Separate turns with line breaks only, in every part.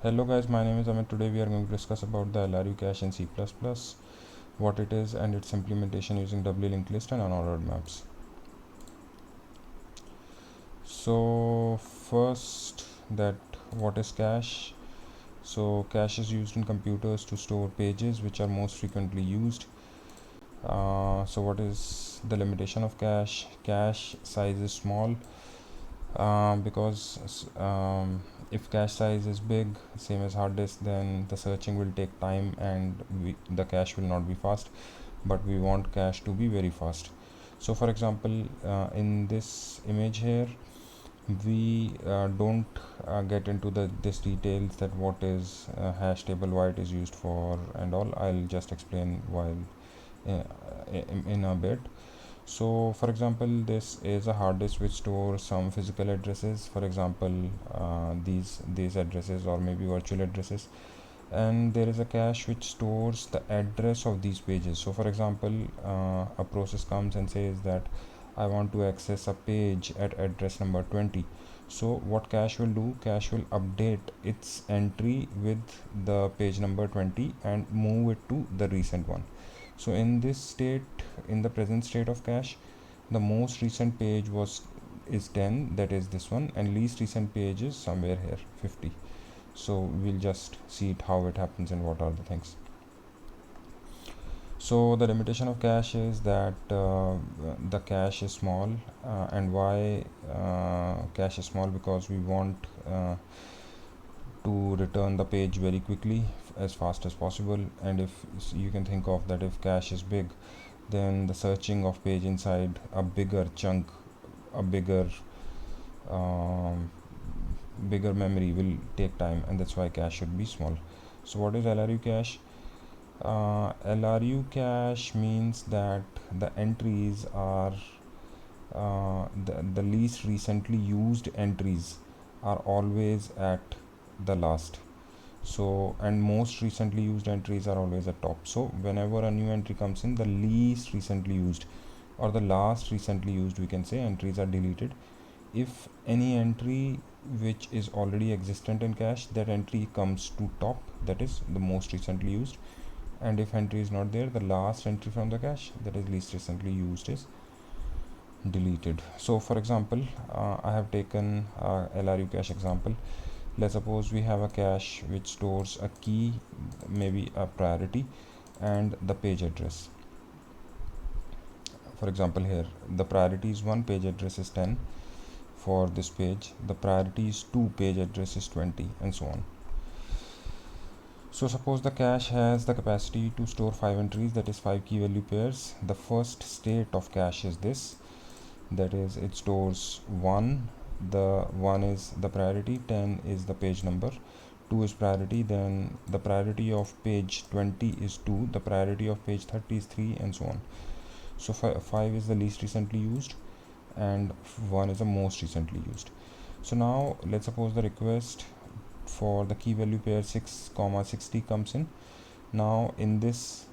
Hello guys, my name is Amit. Today we are going to discuss about the LRU cache in C++, what it is and its implementation using doubly linked list and unordered maps. So first, that what is cache? So cache is used in computers to store pages which are most frequently used. So what is the limitation of cache? Cache size is small because if cache size is big, same as hard disk, then the searching will take time and the cache will not be fast, but we want cache to be very fast. So for example, in this image here, we don't get into this details that what is hash table, why it is used for and all. I'll just explain while uh, in a bit. So for example, this is a hard disk which stores some physical addresses, for example these addresses or maybe virtual addresses, and there is a cache which stores the address of these pages. So for example, a process comes and says that I want to access a page at address number 20. So what cache will do, cache will update its entry with the page number 20 and move it to the recent one. So in this state, in the present state of cache, the most recent page is 10, that is this one, and least recent page is somewhere here 50. So we'll just see it how it happens and what are the things. So the limitation of cache is that the cache is small, and why cache is small, because we want to return the page very quickly, as fast as possible. And if you can think of that, if cache is big, then the searching of page inside a bigger chunk, a bigger memory will take time, and that's why cache should be small. So what is LRU cache? LRU cache means that the entries are the least recently used entries are always at the last. So and most recently used entries are always at top. So whenever a new entry comes in, the least recently used or the last recently used, we can say, entries are deleted. If any entry which is already existent in cache, that entry comes to top, that is the most recently used. And if entry is not there, the last entry from the cache, that is least recently used, is deleted. So for example, I have taken LRU cache example. Let's suppose we have a cache which stores a key, maybe a priority, and the page address. For example, here the priority is 1, page address is 10. For this page, the priority is 2, page address is 20, and so on. So suppose the cache has the capacity to store 5 entries, that is 5 key value pairs. The first state of cache is this, that is it stores 1, the 1 is the priority, 10 is the page number, 2 is priority, then the priority of page 20 is 2, the priority of page 30 is 3, and so on. So 5 is the least recently used and 1 is the most recently used. So now let's suppose the request for the key value pair 6,60 comes in. Now in this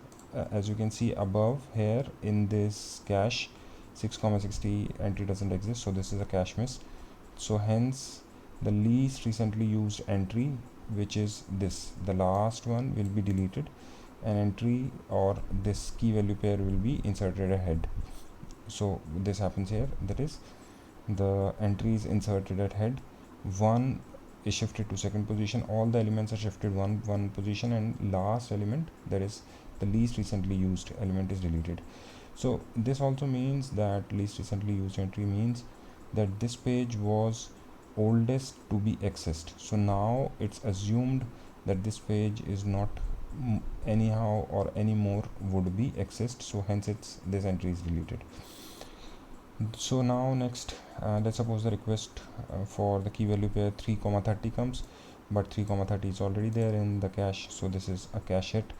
as you can see above here in this cache, 6,60 entry doesn't exist, so this is a cache miss. So hence the least recently used entry, which is this, the last one, will be deleted. An entry or this key value pair will be inserted ahead. So this happens here, that is the entry is inserted at head, 1 is shifted to second position, all the elements are shifted one position, and last element, that is the least recently used element, is deleted. So this also means that least recently used entry means that this page was oldest to be accessed. So now it's assumed that this page is not anyhow or anymore would be accessed, so hence this entry is deleted. So now next, let's suppose the request for the key value pair 3,30 comes, but 3,30 is already there in the cache, so this is a cache hit.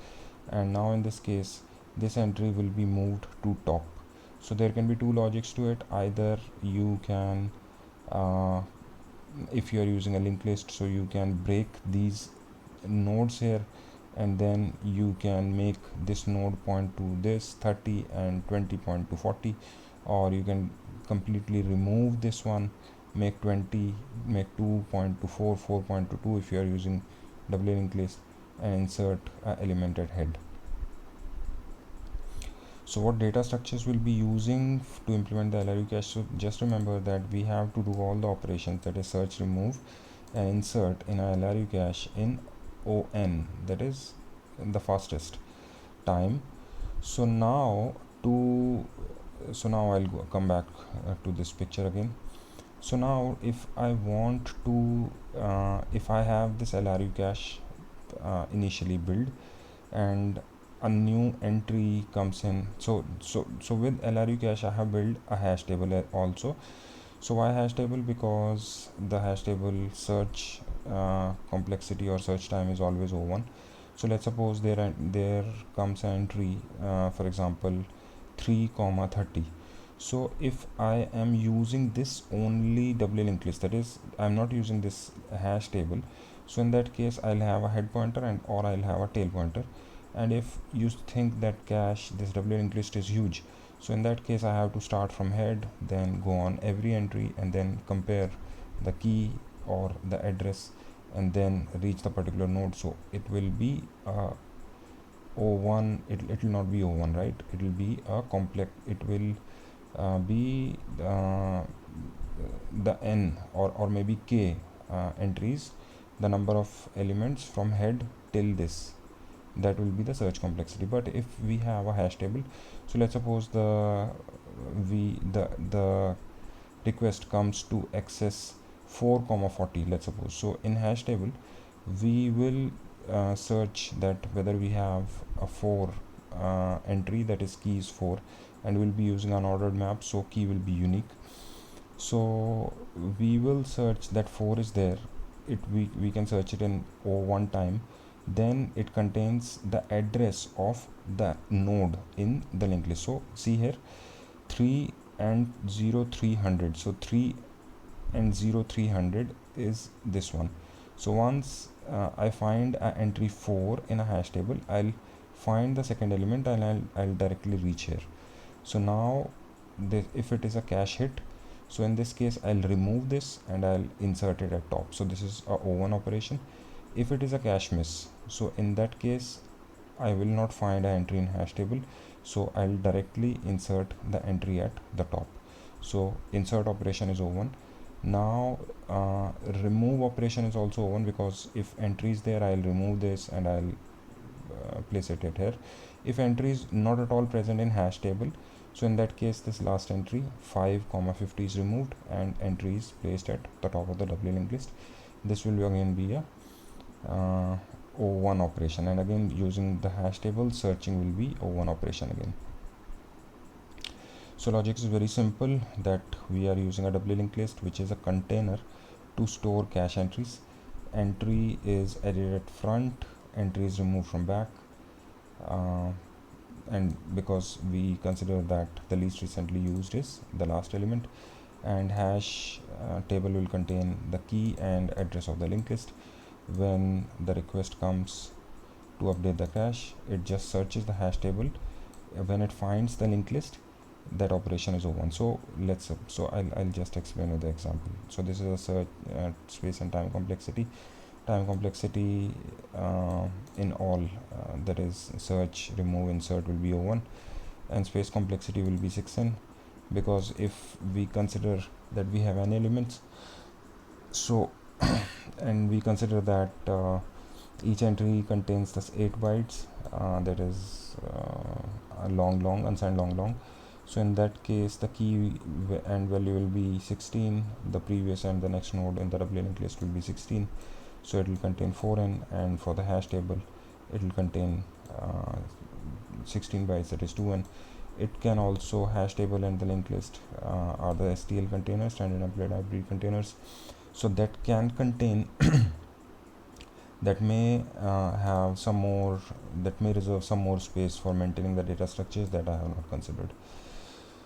And now in this case, this entry will be moved to top. So there can be two logics to it. Either you can if you are using a linked list, so you can break these nodes here, and then you can make this node point to this 30 and 20 point to 40, or you can completely remove this one, make 20, make 2 point to 4, 4 point to 2 if you are using doubly linked list and insert element at head. So what data structures we'll be using to implement the LRU cache? So just remember that we have to do all the operations, that is search, remove and insert in our LRU cache in on, that is in the fastest time. So now I'll come back to this picture again. So now if I want to if I have this LRU cache initially built and a new entry comes in, so with LRU cache I have built a hash table also. So why hash table? Because the hash table search complexity or search time is always O1. So let's suppose there comes an entry, for example 3,30. So if I am using this only doubly linked list, that is I'm not using this hash table, so in that case I'll have a head pointer and or I'll have a tail pointer. And if you think that cache, this doubly linked list is huge, so in that case I have to start from head, then go on every entry and then compare the key or the address and then reach the particular node. So it will be O1, it will not be O1, right? It will be a complex, it will be the n or maybe k entries, the number of elements from head till this, that will be the search complexity. But if we have a hash table, so let's suppose the request comes to access 4,40, let's suppose. So in hash table we will search that whether we have a 4 entry, that is key is 4, and we'll be using unordered map, so key will be unique. So we will search that 4 is there, we can search it in O1 time, then it contains the address of the node in the linked list. So see here 3 and 0 300, so 3 and 0 300 is this one. So once I find a entry 4 in a hash table, I'll find the second element and I'll directly reach here. So now if it is a cache hit, so in this case I'll remove this and I'll insert it at top. So this is a O1 operation. If it is a cache miss, so in that case I will not find an entry in hash table, so I'll directly insert the entry at the top. So insert operation is O1. Now remove operation is also O1, because if entry is there I'll remove this and I'll place it at here. If entry is not at all present in hash table, so in that case this last entry 5,50 is removed and entry is placed at the top of the doubly linked list. This will again be a O1 operation, and again using the hash table searching will be O1 operation again. So logic is very simple, that we are using a doubly linked list, which is a container to store cache entries. Entry is added at front, entry is removed from back, and because we consider that the least recently used is the last element, and hash table will contain the key and address of the linked list. When the request comes to update the cache, it just searches the hash table. When it finds the linked list, that operation is O1. So I'll just explain with the example. So this is a search space and time complexity. Time complexity in all, that is search, remove, insert will be O1, and space complexity will be 6n, because if we consider that we have n elements, so and we consider that each entry contains this 8 bytes, that is a long unsigned long. So in that case the key and value will be 16, the previous and the next node in the doubly linked list will be 16, so it will contain 4n, and for the hash table it will contain 16 bytes, that is 2n. It can also, hash table and the linked list are the STL containers, standard template hybrid containers, so that can contain that may have some more, that may reserve some more space for maintaining the data structures that I have not considered.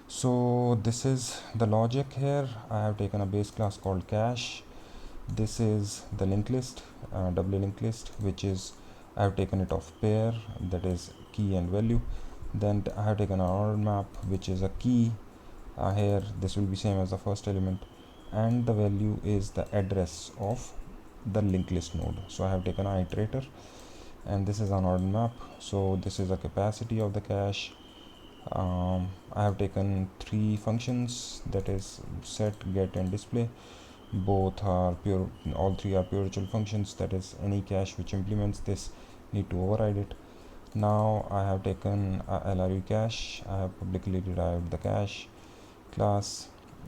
So this is the logic here. I have taken a base class called cache. This is the linked list, doubly linked list, which is, I have taken it of pair, that is key and value. Then I have taken an ordered map, which is a key. Here this will be same as the first element, and the value is the address of the linked list node. So I have taken an iterator, and this is an unordered map. So this is the capacity of the cache. I have taken three functions, that is set, get, and display. Both are pure, all three are pure virtual functions, that is any cache which implements this need to override it. Now I have taken a LRU cache. I have publicly derived the cache class.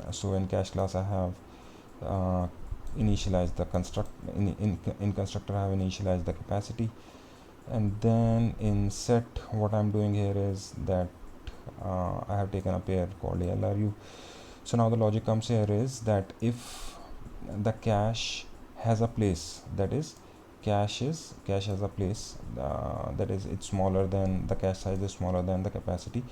So in cache class I have initialized the in constructor I have initialized the capacity, and then in set what I'm doing here is that I have taken a pair called LRU. So now the logic comes here is that if the cache has a place, that is cache has a place, that is it's smaller than the cache size is smaller than the capacity.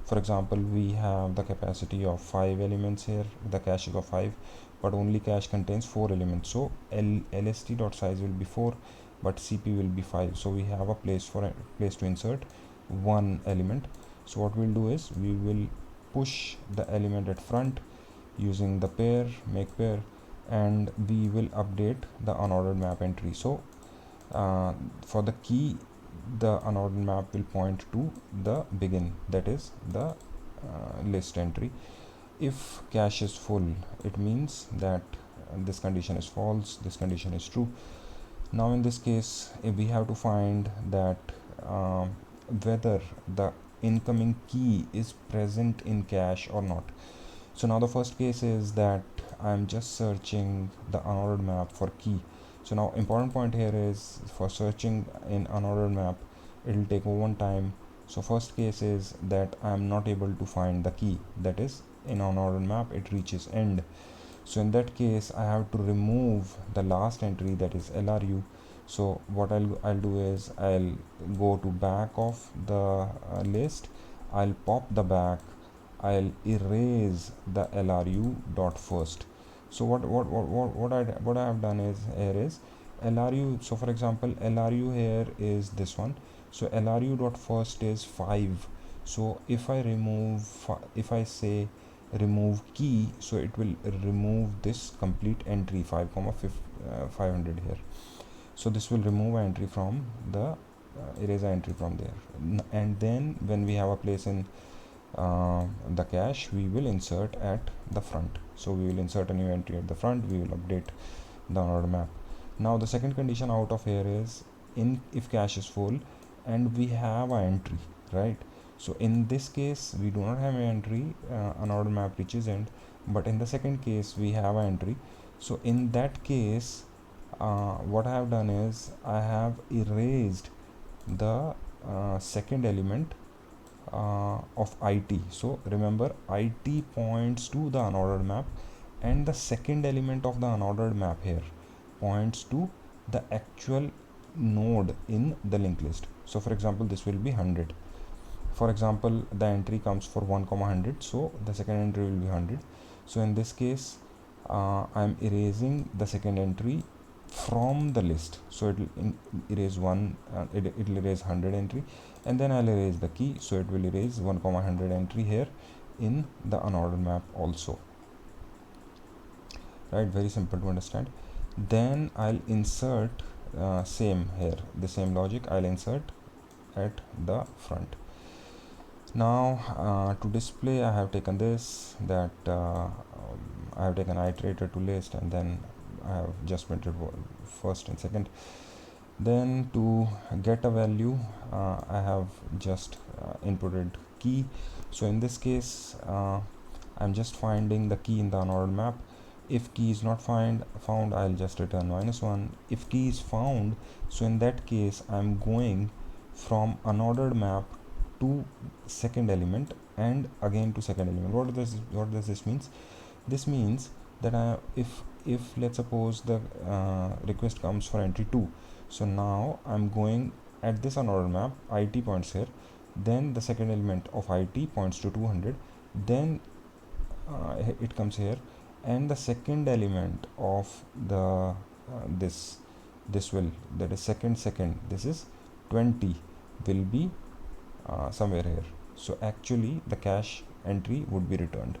For example, we have the capacity of 5 elements here, the cache is of 5, but only cache contains 4 elements, so lst.size will be 4 but cp will be 5. So we have a place to insert one element. So what we'll do is we will push the element at front using the pair, make pair, and we will update the unordered map entry. So for the key, the unordered map will point to the begin, that is the list entry. If cache is full, it means that this condition is false, this condition is true. Now in this case, if we have to find that whether the incoming key is present in cache or not. So now the first case is that I'm just searching the unordered map for key. So now important point here is for searching in unordered map, it will take one time. So first case is that I'm not able to find the key, that is in unordered map it reaches end. So in that case I have to remove the last entry, that is LRU. So what I'll do is I'll go to back of the list, I'll pop the back, I'll erase the LRU dot first. So what I have done is here is LRU. So for example, LRU here is this one. So LRU dot first is 5. So if I say remove key, so it will remove this complete entry 500 here. So this will remove an entry from the erase an entry from there, and then when we have a place in the cache, we will insert at the front. So we will insert a new entry at the front, we will update the unordered map. Now the second condition out of here is if cache is full and we have an entry, right? So in this case we do not have an entry, unordered map reaches end, but in the second case we have an entry. So in that case what I have done is I have erased the second element of IT. So remember, IT points to the unordered map, and the second element of the unordered map here points to the actual node in the linked list. So for example, this will be 100. For example, the entry comes for 1,100, so the second entry will be 100. So in this case I'm erasing the second entry from the list. So it will erase it will erase 100 entry, and then I'll erase the key, so it will erase 1,100 entry here in the unordered map also, right? Very simple to understand. Then I'll insert same here, the same logic, I'll insert at the front. Now to display I have taken this, that I have taken iterator to list, and then I have just printed first and second. Then to get a value I have just inputted key. So in this case I'm just finding the key in the unordered map. If key is not found, I'll just return -1. If key is found, so in that case I'm going from unordered map to second element and again to second element. What does this means? This means that if let's suppose the request comes for entry 2, so now I'm going at this unordered map, IT points here, then the second element of IT points to 200, then it comes here, and the second element of the this will, that is second, this is 20, will be somewhere here. So actually the cache entry would be returned.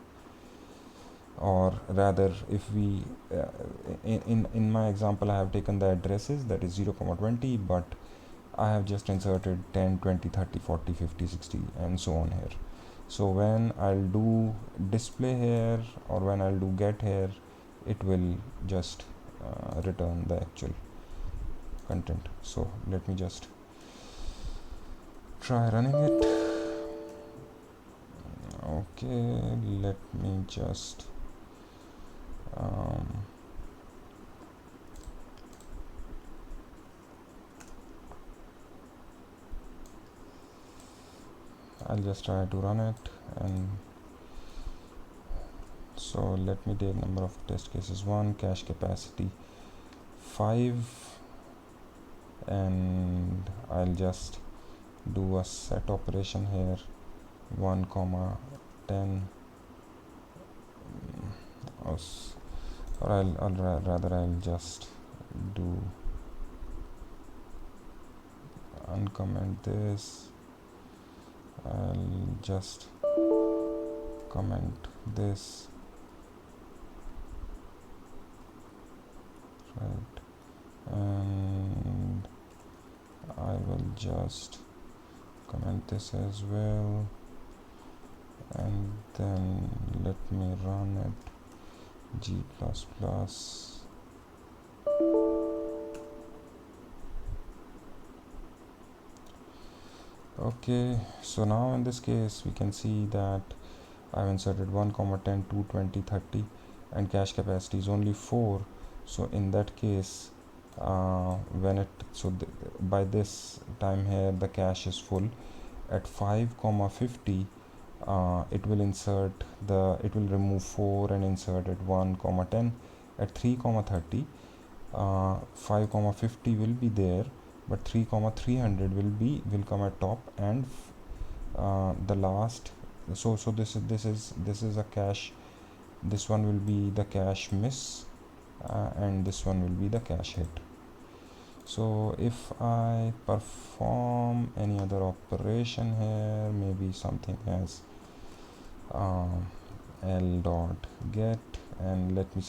or rather if we in my example I have taken the addresses, that is 0,20, but I have just inserted 10, 20, 30, 40, 50, 60 and so on here. So when I'll do display here or when I'll do get here, it will just return the actual content. So let me just try running it. Okay, let me just I'll just try to run it. And so let me take number of test cases 1, cache capacity 5, and I'll just do a set operation here 1, 10, or I'll just do uncomment this. I'll just comment this, right, and I will just comment this as well, and then let me run it g++. Okay, so now in this case we can see that I've inserted 1, 10, 2, 20, 30 and cache capacity is only 4. So in that case when it by this time here the cache is full. At 5, 50 it will remove 4 and insert at 1, 10. At 3, 30 5, 50 will be there, but 3, 300 will come at top, and the last, so this is a cache. This one will be the cache miss, and this one will be the cache hit. So if I perform any other operation here, maybe something as l.get, and let me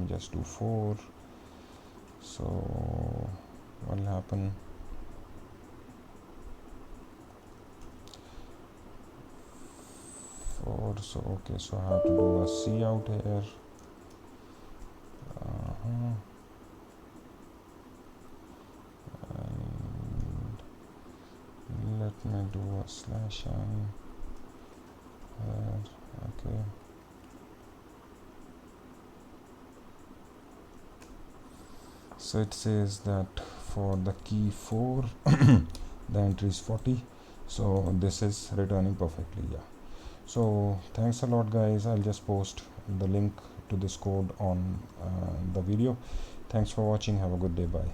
just do 4. So what will happen? 4. So okay, so I have to do a C out here. And let me do a /n here. Okay. So it says that for the key 4 the entry is 40, so this is returning perfectly. Yeah, so thanks a lot guys. I'll just post the link to this code on the video. Thanks for watching. Have a good day. Bye.